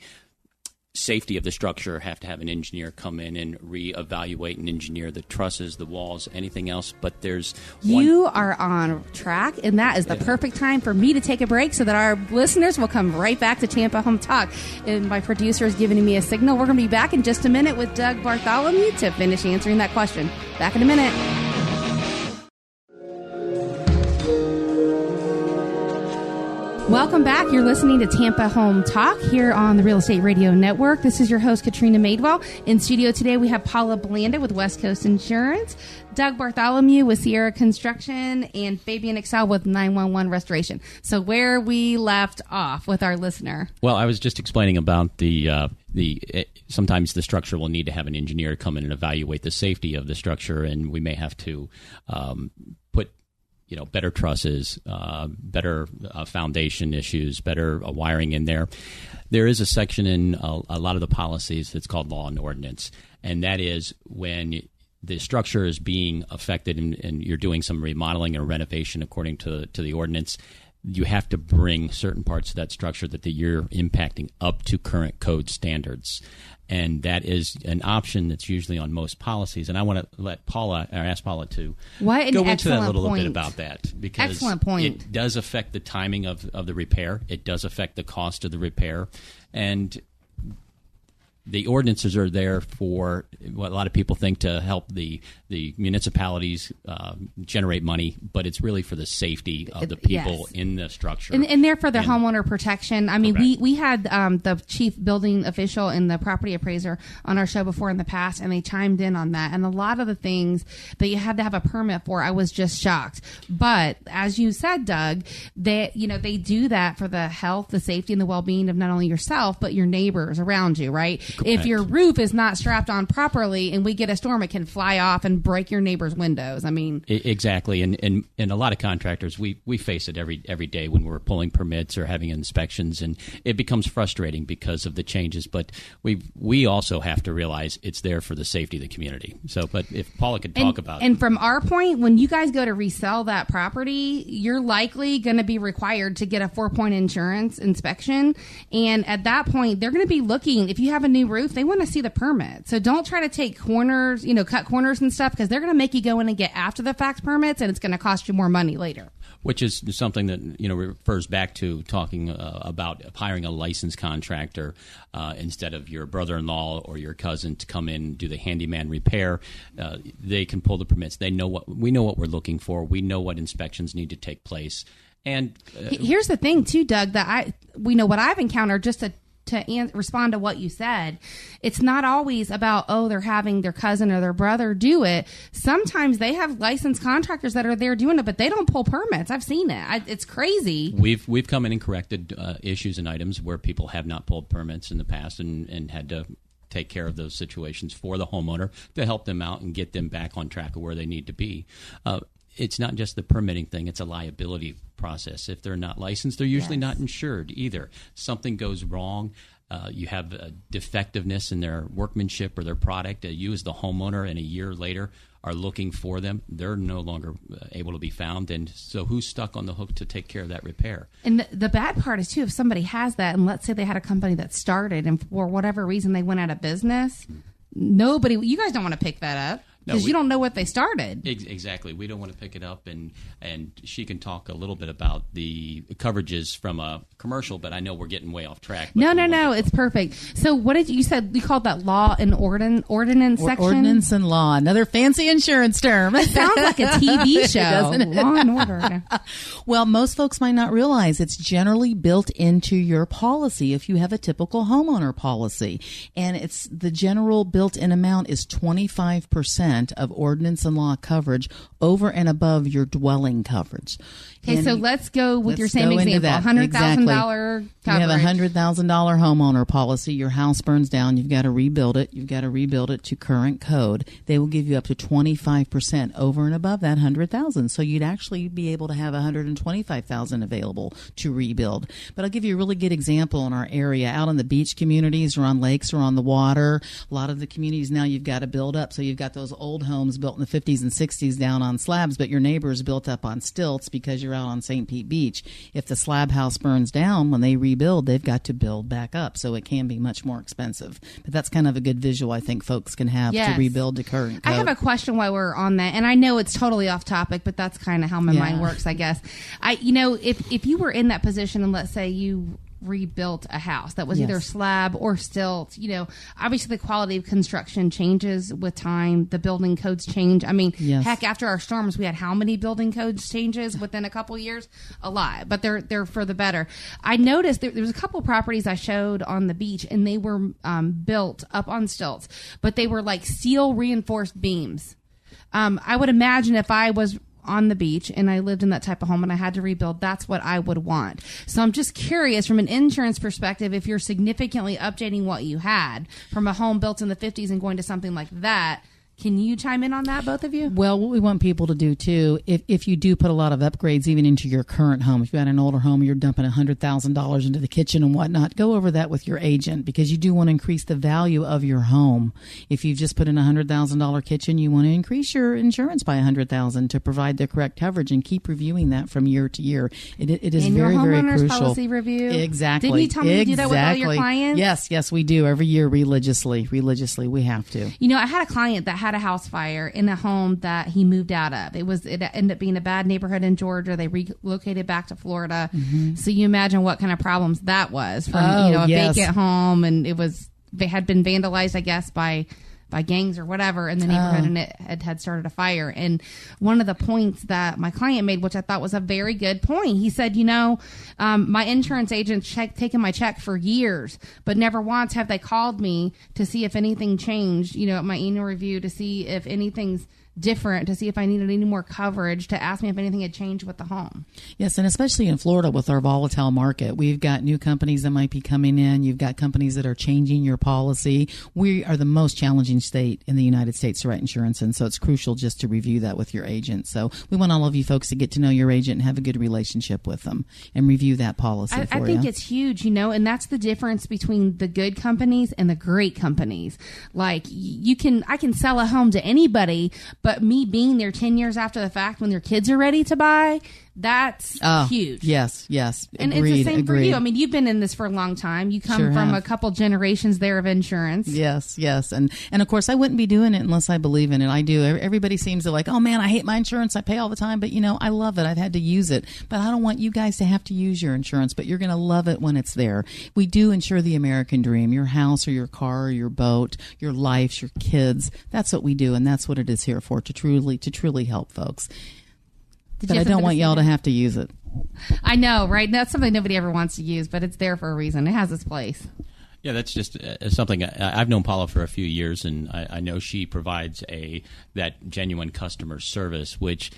Speaker 4: safety of the structure, have to have an engineer come in and reevaluate and engineer the trusses, the walls, anything else? But
Speaker 2: you are on track, and that is the perfect time for me to take a break so that our listeners will come right back to Tampa Home Talk. And my producer is giving me a signal. We're going to be back in just a minute with Doug Bartholomew to finish answering that question. Back in a minute. Welcome back. You're listening to Tampa Home Talk here on the Real Estate Radio Network. This is your host, Katrina Madewell. In studio today, we have Paula Blanda with West Coast Insurance, Doug Bartholomew with Sierra Construction, and Fabian Excell with 911 Restoration. So where we left off with our listener.
Speaker 4: Well, I was just explaining about sometimes the structure will need to have an engineer come in and evaluate the safety of the structure, and we may have to put better trusses, better foundation issues, better wiring in there. There is a section in a lot of the policies that's called law and ordinance, and that is when the structure is being affected and you're doing some remodeling or renovation according to the ordinance, you have to bring certain parts of that structure that you're impacting up to current code standards. And that is an option that's usually on most policies. And I want to ask Paula to go into that a little bit about that, because
Speaker 2: excellent point.
Speaker 4: It does affect the timing of the repair. It does affect the cost of the repair. And the ordinances are there for what a lot of people think to help the municipalities generate money, but it's really for the safety of the people in the structure.
Speaker 2: And they're for the homeowner protection. I mean, we had the chief building official and the property appraiser on our show before in the past, and they chimed in on that. And a lot of the things that you had to have a permit for, I was just shocked. But as you said, Doug, they do that for the health, the safety, and the well-being of not only yourself, but your neighbors around you, right? Correct. If your roof is not strapped on properly and we get a storm, it can fly off and break your neighbor's windows. I mean,
Speaker 4: exactly. And a lot of contractors, we face it every day when we're pulling permits or having inspections, and it becomes frustrating because of the changes. But we also have to realize it's there for the safety of the community. So, but if Paula could talk about it.
Speaker 2: And from our point, when you guys go to resell that property, you're likely going to be required to get a 4-point insurance inspection. And at that point, they're going to be looking, if you have a new roof, they want to see the permit. So don't try to take corners, cut corners and stuff, because they're going to make you go in and get after the fact permits, and it's going to cost you more money later.
Speaker 4: Which is something that refers back to talking about hiring a licensed contractor instead of your brother-in-law or your cousin to come in and do the handyman repair. They can pull the permits. We know what we're looking for. We know what inspections need to take place. And
Speaker 2: here's the thing, too, Doug, that what I've encountered, just to respond to what you said, it's not always about, they're having their cousin or their brother do it. Sometimes they have licensed contractors that are there doing it, but they don't pull permits. I've seen it. It's crazy.
Speaker 4: We've come in and corrected issues and items where people have not pulled permits in the past and had to take care of those situations for the homeowner to help them out and get them back on track of where they need to be. It's not just the permitting thing, it's a liability process. If they're not licensed, they're usually not insured either. Something goes wrong, you have a defectiveness in their workmanship or their product, you as the homeowner, and a year later are looking for them, they're no longer able to be found. And so who's stuck on the hook to take care of that repair?
Speaker 2: And the bad part is, too, if somebody has that, and let's say they had a company that started and for whatever reason they went out of business, you guys don't want to pick that up. Because you don't know what they started.
Speaker 4: Exactly. We don't want to pick it up, and she can talk a little bit about the coverages from a commercial, but I know we're getting way off track.
Speaker 2: No, it's perfect. So what did you said? You called that law and ordinance section?
Speaker 5: Ordinance and law, another fancy insurance term.
Speaker 2: It sounds like a TV show.
Speaker 5: Doesn't it?
Speaker 2: Law and order.
Speaker 5: Well, most folks might not realize it's generally built into your policy if you have a typical homeowner policy. And it's the general built-in amount is 25% of ordinance and law coverage over and above your dwelling coverage.
Speaker 2: Okay, so let's go with your same example. $100,000 coverage.
Speaker 5: You have a $100,000 homeowner policy. Your house burns down. You've got to rebuild it. You've got to rebuild it to current code. They will give you up to 25% over and above that $100,000. So you'd actually be able to have $125,000 available to rebuild. But I'll give you a really good example in our area. Out on the beach communities or on lakes or on the water, a lot of the communities now you've got to build up. So you've got those old homes built in the 50s and 60s down on slabs, but your neighbor is built up on stilts because you're out on St. Pete Beach. If the slab house burns down, when they rebuild, they've got to build back up. So it can be much more expensive. But that's kind of a good visual I think folks can have to rebuild to current code.
Speaker 2: I have a question while we're on that, and I know it's totally off topic, but that's kind of how my mind works, I guess. If you were in that position and let's say you rebuilt a house that was either slab or stilt, obviously the quality of construction changes with time. The building codes change. I mean, heck, after our storms, we had how many building codes changes within a couple years? A lot, but they're for the better. I noticed there was a couple properties I showed on the beach, and they were built up on stilts, but they were like steel reinforced beams. I would imagine if I was on the beach and I lived in that type of home and I had to rebuild, that's what I would want. So I'm just curious from an insurance perspective, if you're significantly updating what you had from a home built in the 50s and going to something like that, can you chime in on that, both of you?
Speaker 5: Well, what we want people to do, too, if you do put a lot of upgrades even into your current home, if you had an older home, you're dumping $100,000 into the kitchen and whatnot, go over that with your agent because you do want to increase the value of your home. If you've just put in a $100,000 kitchen, you want to increase your insurance by $100,000 to provide the correct coverage and keep reviewing that from year to year. It is
Speaker 2: and
Speaker 5: very, very crucial.
Speaker 2: Policy review?
Speaker 5: Exactly.
Speaker 2: Didn't you tell me to do that with all your clients?
Speaker 5: Yes, we do. Every year, religiously, we have to.
Speaker 2: I had a client that had a house fire in a home that he moved out of. It ended up being a bad neighborhood in Georgia. They relocated back to Florida. Mm-hmm. So you imagine what kind of problems that was from a vacant home, and they had been vandalized, I guess, by gangs or whatever in the neighborhood, and it had started a fire. And one of the points that my client made, which I thought was a very good point, he said, my insurance agent's taken my check for years, but never once have they called me to see if anything changed, at my annual review, to see if anything's different, to see if I needed any more coverage, to ask me if anything had changed with the home.
Speaker 5: Yes, and especially in Florida with our volatile market, we've got new companies that might be coming in. You've got companies that are changing your policy. We are the most challenging state in the United States to write insurance in, so it's crucial just to review that with your agent. So we want all of you folks to get to know your agent and have a good relationship with them and review that policy
Speaker 2: I think it's huge, and that's the difference between the good companies and the great companies. Like I can sell a home to anybody, but me being there 10 years after the fact when their kids are ready to buy, that's huge.
Speaker 5: Yes.
Speaker 2: And
Speaker 5: agreed,
Speaker 2: it's the same for you. I mean, you've been in this for a long time. You come from a couple generations there of insurance.
Speaker 5: Yes. And of course, I wouldn't be doing it unless I believe in it. I do. Everybody seems to like, oh man, I hate my insurance. I pay all the time. But I love it. I've had to use it. But I don't want you guys to have to use your insurance, but you're going to love it when it's there. We do insure the American dream, your house or your car or your boat, your life, your kids. That's what we do. And that's what it is here for, to truly help folks. But I don't want y'all to have to use it.
Speaker 2: I know, right? That's something nobody ever wants to use, but it's there for a reason. It has its place.
Speaker 4: Yeah, that's just something. I've known Paula for a few years, and I know she provides that genuine customer service, which,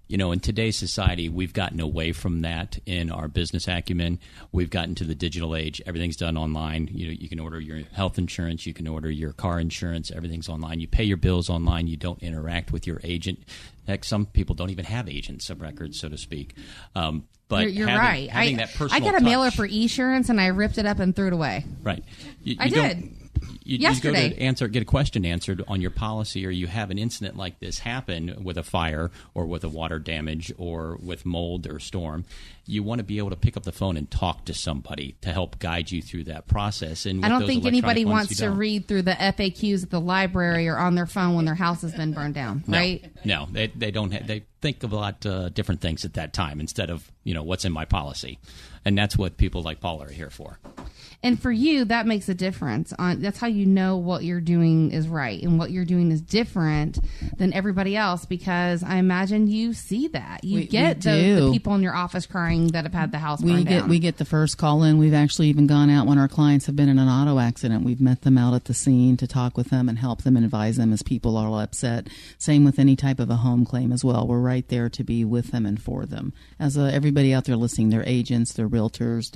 Speaker 4: in today's society, we've gotten away from that in our business acumen. We've gotten to the digital age. Everything's done online. You can order your health insurance. You can order your car insurance. Everything's online. You pay your bills online. You don't interact with your agent. Heck, some people don't even have agents of record, so to speak. But
Speaker 2: you're right.
Speaker 4: Having that personal
Speaker 2: I got a mailer for Esurance, and I ripped it up and threw it away.
Speaker 4: Right.
Speaker 2: I did.
Speaker 4: You go to get a question answered on your policy, or you have an incident like this happen with a fire or with a water damage or with mold or storm. You want to be able to pick up the phone and talk to somebody to help guide you through that process. And
Speaker 2: I don't think anybody wants to read through the FAQs at the library or on their phone when their house has been burned down, right?
Speaker 4: No, they don't. They think of a lot different things at that time instead of what's in my policy, and that's what people like Paula are here for.
Speaker 2: And for you, that makes a difference. That's how you know what you're doing is right and what you're doing is different than everybody else, because I imagine you see that. You get the people in your office crying that have had the house burned down.
Speaker 5: We get the first call in. We've actually even gone out when our clients have been in an auto accident. We've met them out at the scene to talk with them and help them and advise them as people are upset. Same with any type of a home claim as well. We're right there to be with them and for them. As everybody out there listening, they're agents, they're realtors,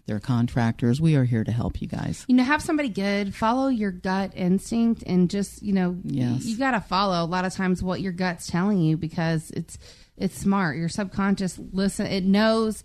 Speaker 5: they're contractors. We are here to help you guys.
Speaker 2: Have somebody good, follow your gut instinct, and just,
Speaker 5: yes.
Speaker 2: You got to follow a lot of times what your gut's telling you, because it's smart. Your subconscious it knows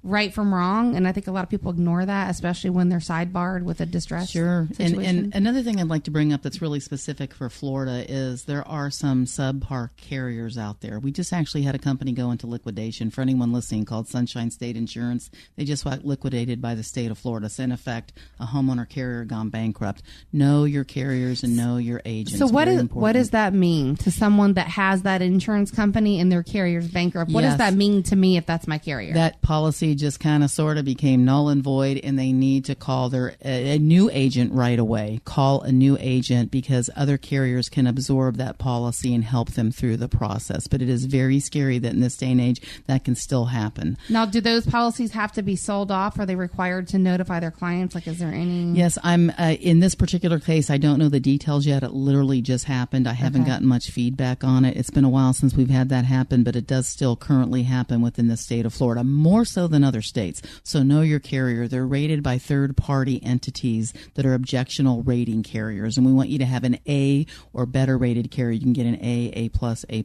Speaker 2: right from wrong, and I think a lot of people ignore that, especially when they're sidebarred with a distress situation.
Speaker 5: And another thing I'd like to bring up that's really specific for Florida is there are some subpar carriers out there. We just actually had a company go into liquidation, for anyone listening, called Sunshine State Insurance. They just got liquidated by the state of Florida. So in effect, a homeowner carrier gone bankrupt. Know your carriers and know your agents.
Speaker 2: So what does that mean to someone that has that insurance company and their carrier's bankrupt? What does that mean to me if that's my carrier?
Speaker 5: That policy just kind of sort of became null and void, and they need to call a new agent right away. Call a new agent, because other carriers can absorb that policy and help them through the process. But it is very scary that in this day and age that can still happen.
Speaker 2: Now, do those policies have to be sold off? Are they required to notify their clients? Is there any?
Speaker 5: Yes, I'm in this particular case, I don't know the details yet. It literally just happened. I haven't gotten much feedback on it. It's been a while since we've had that happen, but it does still currently happen within the state of Florida, more so than other states. So know your carrier. They're rated by third-party entities that are objectionable rating carriers, and we want you to have an A or better rated carrier. You can get an A+, A++.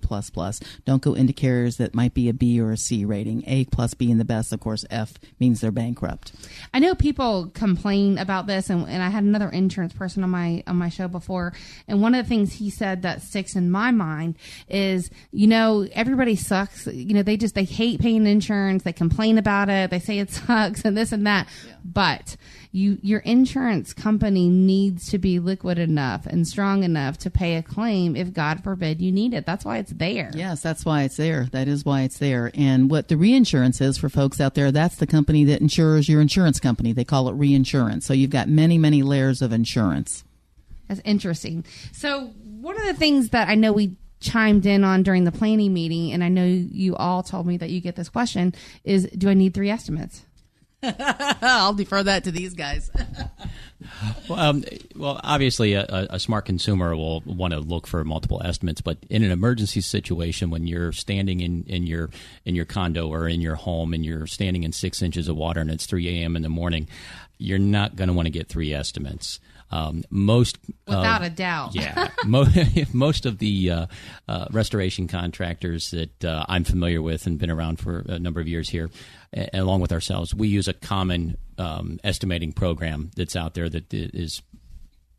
Speaker 5: Don't go into carriers that might be a B or a C rating. A+ being the best. Of course, F means they're bankrupt.
Speaker 2: I know people complain about this, and I had another insurance person on my show before, and one of the things he said that sticks in my mind is, everybody sucks. They hate paying insurance. They complain about it. They say it sucks and this and that. Yeah. But your insurance company needs to be liquid enough and strong enough to pay a claim if, God forbid, you need it. That's why it's there.
Speaker 5: Yes, that's why it's there. That is why it's there. And what the reinsurance is for folks out there, that's the company that insures your insurance company. They call it reinsurance. So you've got many, many layers of insurance.
Speaker 2: That's interesting. So one of the things that I know we chimed in on during the planning meeting, and I know you all told me that you get this question, is, do I need 3 estimates?
Speaker 5: I'll defer that to these guys.
Speaker 4: Well, obviously, a smart consumer will want to look for multiple estimates. But in an emergency situation, when you're standing in your condo or in your home and you're standing in 6 inches of water and it's 3 a.m. in the morning, you're not going to want to get 3 estimates.
Speaker 2: Without a doubt.
Speaker 4: Yeah. Most of the restoration contractors that I'm familiar with and been around for a number of years here, along with ourselves, we use a common estimating program that's out there that is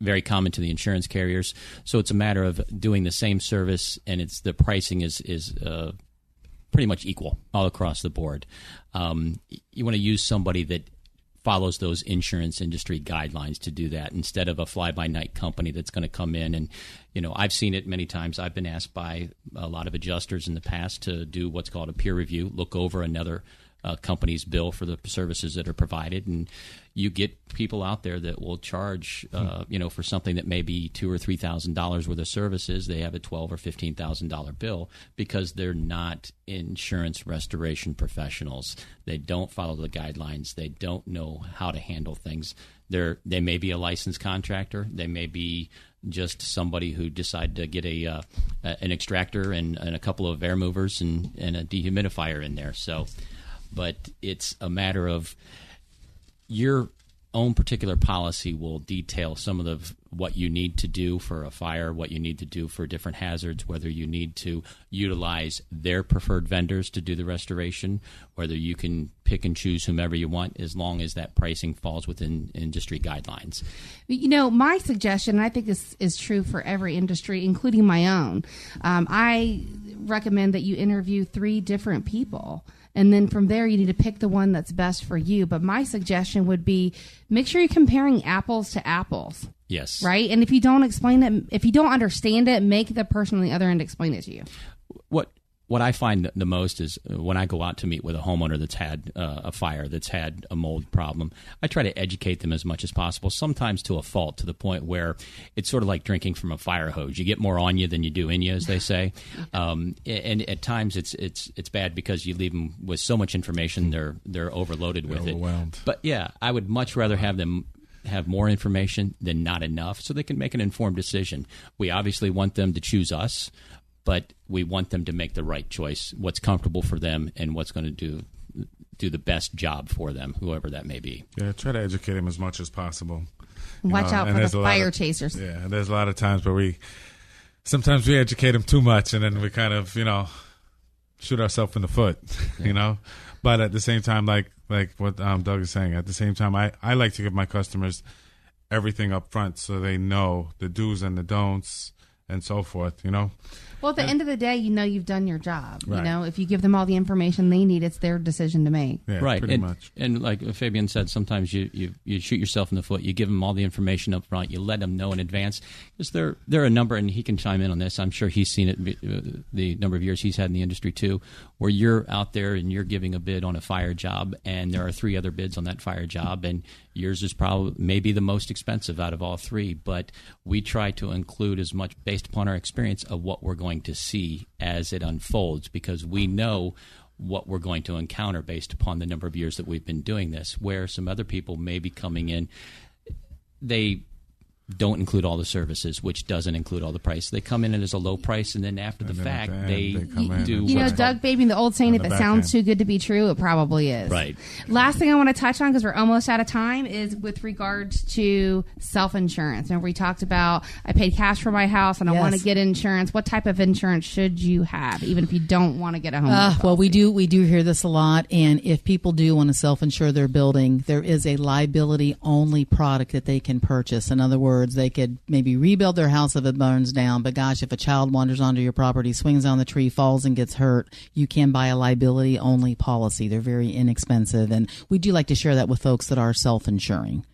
Speaker 4: very common to the insurance carriers. So it's a matter of doing the same service, and the pricing is pretty much equal all across the board. You want to use somebody that follows those insurance industry guidelines to do that, instead of a fly-by-night company that's going to come in. And, I've seen it many times. I've been asked by a lot of adjusters in the past to do what's called a peer review, look over another company's bill for the services that are provided, and you get people out there that will charge, for something that may be $2,000 or $3,000 worth of services. They have a $12,000 or $15,000 bill because they're not insurance restoration professionals. They don't follow the guidelines. They don't know how to handle things. They may be a licensed contractor. They may be just somebody who decided to get an extractor and a couple of air movers and a dehumidifier in there. So. But it's a matter of you're own particular policy will detail some of what you need to do for a fire, what you need to do for different hazards, whether you need to utilize their preferred vendors to do the restoration, whether you can pick and choose whomever you want, as long as that pricing falls within industry guidelines.
Speaker 2: My suggestion, and I think this is true for every industry, including my own, I recommend that you interview 3 different people. And then from there, you need to pick the one that's best for you. But my suggestion would be make sure you're comparing apples to apples.
Speaker 4: Yes.
Speaker 2: Right? And if you don't explain it, if you don't understand it, make the person on the other end explain it to you.
Speaker 4: What I find the most is when I go out to meet with a homeowner that's had a fire, that's had a mold problem, I try to educate them as much as possible, sometimes to a fault, to the point where it's sort of like drinking from a fire hose. You get more on you than you do in you, as they say. And at times it's bad because you leave them with so much information, they're overloaded with
Speaker 3: overwhelmed.
Speaker 4: But yeah, I would much rather have them have more information than not enough, so they can make an informed decision. We obviously want them to choose us, but we want them to make the right choice, what's comfortable for them and what's going to do the best job for them, whoever that may be.
Speaker 3: Yeah, try to educate them as much as possible.
Speaker 2: Watch out for the fire chasers.
Speaker 3: Yeah, there's a lot of times where sometimes we educate them too much, and then we kind of, shoot ourselves in the foot, But at the same time, like what Doug is saying, at the same time, I like to give my customers everything up front so they know the do's and the don'ts and so forth,
Speaker 2: Well, at the end of the day, you've done your job.
Speaker 3: Right.
Speaker 2: If you give them all the information they need, it's their decision to make.
Speaker 3: Yeah,
Speaker 4: right.
Speaker 3: Pretty much.
Speaker 4: And like Fabian said, sometimes you shoot yourself in the foot. You give them all the information up front. You let them know in advance. Because there are a number, and he can chime in on this. I'm sure he's seen it the number of years he's had in the industry too, where you're out there and you're giving a bid on a fire job, and there are 3 other bids on that fire job, and yours is probably maybe the most expensive out of all 3. But we try to include as much based upon our experience of what we're going to see as it unfolds, because we know what we're going to encounter based upon the number of years that we've been doing this, where some other people may be coming in, they don't include all the services, which doesn't include all the price. They come in as a low price, and then after the fact, they do.
Speaker 2: Doug Baby, the old saying, if it sounds too good to be true, it probably is.
Speaker 4: Right.
Speaker 2: Last thing I want to touch on, because we're almost out of time, is with regards to self-insurance. Remember, we talked about I paid cash for my house and I want to get insurance. What type of insurance should you have, even if you don't want to get a home?
Speaker 5: Well, we do hear this a lot, and if people do want to self-insure their building, there is a liability-only product that they can purchase. In other words, they could maybe rebuild their house if it burns down, but gosh, if a child wanders onto your property, swings on the tree, falls and gets hurt, you can buy a liability-only policy. They're very inexpensive, and we do like to share that with folks that are self-insuring.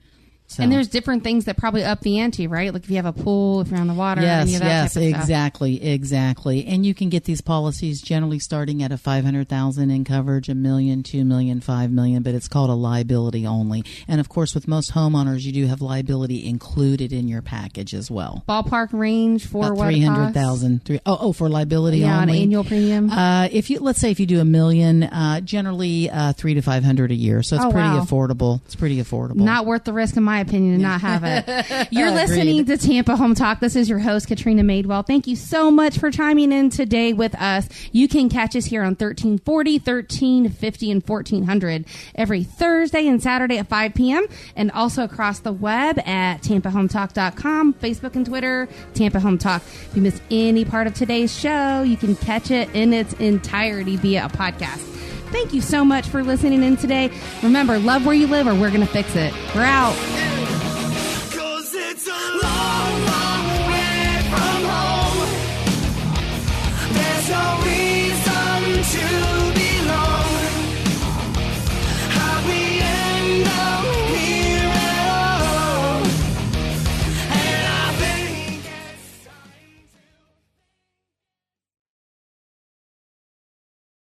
Speaker 5: So.
Speaker 2: And there's different things that probably up the ante, right? Like if you have a pool, if you're on the water.
Speaker 5: Yes,
Speaker 2: exactly.
Speaker 5: And you can get these policies generally starting at $500,000 in coverage, $1 million, $2 million, $5 million, but it's called a liability only. And of course, with most homeowners, you do have liability included in your package as well.
Speaker 2: Ballpark range for what?
Speaker 5: $300,000. For liability only.
Speaker 2: Yeah, an annual premium.
Speaker 5: Let's say if you do $1 million, generally $300 to $500 a year. So it's pretty affordable. It's pretty affordable.
Speaker 2: Not worth the risk, in my opinion, to not have it. You're listening to Tampa Home Talk. This is your host, Katrina Madewell. Thank you so much for chiming in today with us. You can catch us here on 1340, 1350, and 1400 every Thursday and Saturday at 5 p.m. and also across the web at TampaHomeTalk.com, Facebook and Twitter, Tampa Home Talk. If you missed any part of today's show, you can catch it in its entirety via a podcast. Thank you so much for listening in today. Remember, love where you live or we're going to fix it. We're out.